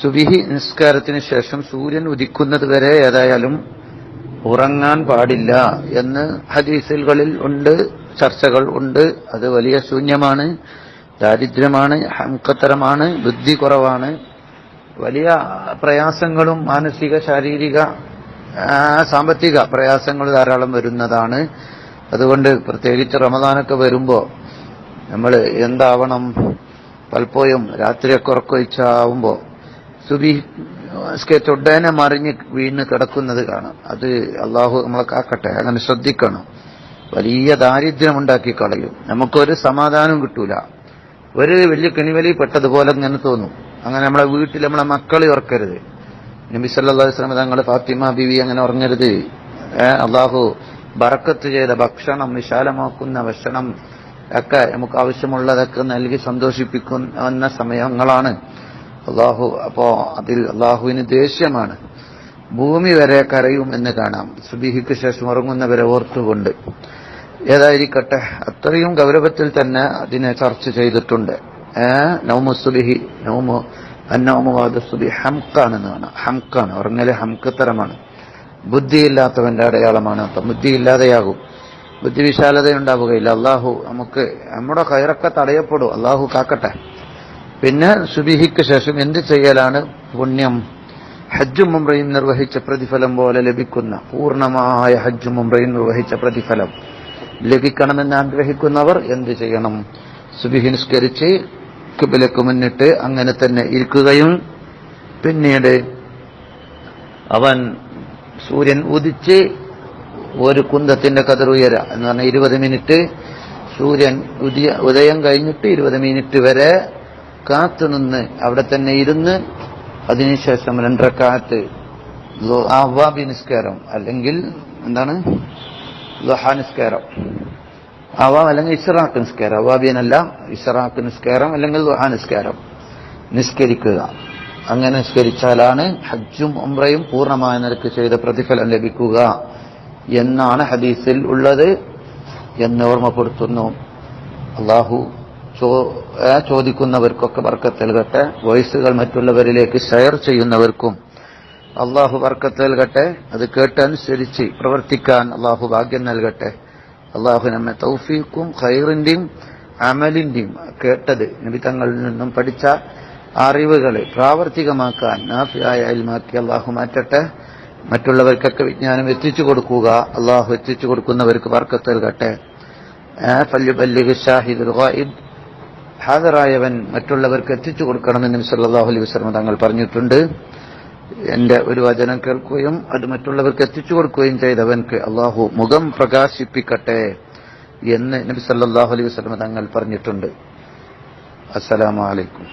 സുബിഹി നിസ്കാരത്തിന് ശേഷം സൂര്യൻ ഉദിക്കുന്നത് വരെ ഏതായാലും ഉറങ്ങാൻ പാടില്ല എന്ന് ഹദീസുകളിൽ ഉണ്ട്, ചർച്ചകൾ ഉണ്ട്. അത് വലിയ ശൂന്യമാണ്, ദാരിദ്ര്യമാണ്, ഹംഖത്തരമാണ്, ബുദ്ധി കുറവാണ്, വലിയ പ്രയാസങ്ങളും മാനസിക ശാരീരിക സാമ്പത്തിക പ്രയാസങ്ങൾ ധാരാളം വരുന്നതാണ്. അതുകൊണ്ട് പ്രത്യേകിച്ച് റമദാനൊക്കെ വരുമ്പോൾ നമ്മൾ എന്താവണം, പലപ്പോഴും രാത്രിയൊക്കെ ഉറക്കൊഴിച്ചാവുമ്പോൾ സുബഹിക്ക് ഉടനെ മറിഞ്ഞ് വീണ് കിടക്കുന്നത് കാണാം. അത് അള്ളാഹു നമ്മളെ കാക്കട്ടെ, അങ്ങനെ ശ്രദ്ധിക്കണം. വലിയ ദാരിദ്ര്യം ഉണ്ടാക്കി കളയും, നമുക്കൊരു സമാധാനം കിട്ടൂല, ഒരു വലിയ കെണിവലി പെട്ടതുപോലെ ഇങ്ങനെ തോന്നും. അങ്ങനെ നമ്മളെ വീട്ടിൽ നമ്മളെ മക്കളെ ഉറക്കരുത്. നബി സല്ലല്ലാഹു അലൈഹി വസല്ലം തങ്ങൾ ഫാത്തിമ ബീവി അങ്ങനെ ഉറങ്ങരുത്. അള്ളാഹു ബറക്കത്ത് ചെയ്ത ഭക്ഷണം, വിശാലമാക്കുന്ന ഭക്ഷണം ഒക്കെ നമുക്ക് ആവശ്യമുള്ളതൊക്കെ നൽകി സന്തോഷിപ്പിക്കുന്ന സമയങ്ങളാണ്. അപ്പോ അതിൽ അള്ളാഹുവിന് ദേഷ്യമാണ്. ഭൂമി വരെ കരയും എന്ന് കാണാം സുബഹിക്ക് ശേഷം ഉറങ്ങുന്നവരെ ഓർത്തുകൊണ്ട്. ഏതായിരിക്കട്ടെ, അത്രയും ഗൗരവത്തിൽ തന്നെ അതിനെ ചർച്ച ചെയ്തിട്ടുണ്ട്. നൗമു സുബഹി സുബഹി ഹംഖാണെന്ന് കാണാം. ഹംഖാണ്, ഉറങ്ങല് ഹംഖത്തരമാണ്, ബുദ്ധിയില്ലാത്തവന്റെ അടയാളമാണ്. അപ്പം ബുദ്ധിയില്ലാതെയാകും, ബുദ്ധിവിശാലതയുണ്ടാവുകയില്ല. അള്ളാഹു നമുക്ക് നമ്മുടെ ഖൈറൊക്കെ തടയപ്പെടും, അള്ളാഹു കാക്കട്ടെ. പിന്നെ സുബഹിക്ക് ശേഷം എന്ത് ചെയ്യലാണ് പുണ്യം? ഹജ്ജും ഉംറയും നിർവഹിച്ച പ്രതിഫലം പോലെ ലഭിക്കുന്ന, പൂർണ്ണമായ ഹജ്ജും ഉംറയും നിർവഹിച്ച പ്രതിഫലം ലഭിക്കണമെന്ന് ആഗ്രഹിക്കുന്നവർ എന്ത് ചെയ്യണം? സുബഹി നിസ്കരിച്ച് ഖിബ്ലക്ക് മുന്നിട്ട് അങ്ങനെ തന്നെ ഇരിക്കുകയും പിന്നീട് അവൻ സൂര്യൻ ഉദിച്ച് ഒരു കുന്തത്തിന്റെ കതിർ ഉയര എന്ന് പറഞ്ഞാൽ 20 മിനിറ്റ് സൂര്യൻ ഉദയം കഴിഞ്ഞിട്ട് 20 മിനിറ്റ് വരെ കാത്തുനിന്ന് അവിടെ തന്നെ ഇരുന്ന് അതിനുശേഷം 2 റക്അത്ത് അവ്വാബി നിസ്കാരം അല്ലെങ്കിൽ എന്താണ് ളുഹാ നിസ്കാരം, അല്ലെങ്കിൽ ഇശ്റാഖ് നിസ്കാരം, അവ്വാബിയനല്ല ഇശ്റാഖ് നിസ്കാരം അല്ലെങ്കിൽ ളുഹാ നിസ്കാരം നിസ്കരിക്കുക. അങ്ങനെ നിസ്കരിച്ചാലാണ് ഹജ്ജും ഉംറയും പൂർണ്ണമായ നിലക്ക് ചെയ്ത പ്രതിഫലം ലഭിക്കുക എന്നാണ് ഹദീസിൽ ഉള്ളത് എന്ന് ഓർമ്മപ്പെടുത്തുന്നു. അള്ളാഹു ചോദിക്കുന്നവർക്കൊക്കെ ബർക്കത്ത് നൽകട്ടെ. വോയിസുകൾ മറ്റുള്ളവരിലേക്ക് ഷെയർ ചെയ്യുന്നവർക്കും അള്ളാഹു ബർക്കത്ത് നൽകട്ടെ. അത് കേട്ടനുസരിച്ച് പ്രവർത്തിക്കാൻ അള്ളാഹു ഭാഗ്യം നൽകട്ടെ. അള്ളാഹു നമ്മെ തൗഫീഖും ഖൈറിന്റെയും അമലിന്റെയും കേട്ടത് നബി തങ്ങളിൽ നിന്നും പഠിച്ച അറിവുകളെ പ്രാവർത്തികമാക്കാൻ നാഫിയായ ഇൽമാക്കി അള്ളാഹു മാറ്റട്ടെ. മറ്റുള്ളവർക്കൊക്കെ വിജ്ഞാനം എത്തിച്ചു കൊടുക്കുക. അള്ളാഹു എത്തിച്ചു കൊടുക്കുന്നവർക്ക് ബർക്കത്ത് നൽകട്ടെ. ഫല്യുബല്ലിഗ് ഷാഹിദുൽ ഗായിബ്, ഹാജറായവൻ മറ്റുള്ളവർക്ക് എത്തിച്ചു കൊടുക്കണമെന്ന് നബി സല്ലല്ലാഹു അലൈഹി വസല്ലം തങ്ങൾ പറഞ്ഞിട്ടുണ്ട്. എന്റെ ഒരു വചനം കേൾക്കുകയും അത് മറ്റുള്ളവർക്ക് എത്തിച്ചു കൊടുക്കുകയും ചെയ്തവൻക്ക് അള്ളാഹു മുഖം പ്രകാശിപ്പിക്കട്ടെ എന്ന് നബി സല്ലല്ലാഹു അലൈഹി വസല്ലം തങ്ങൾ പറഞ്ഞിട്ടുണ്ട്. അസ്സലാമു അലൈക്കും.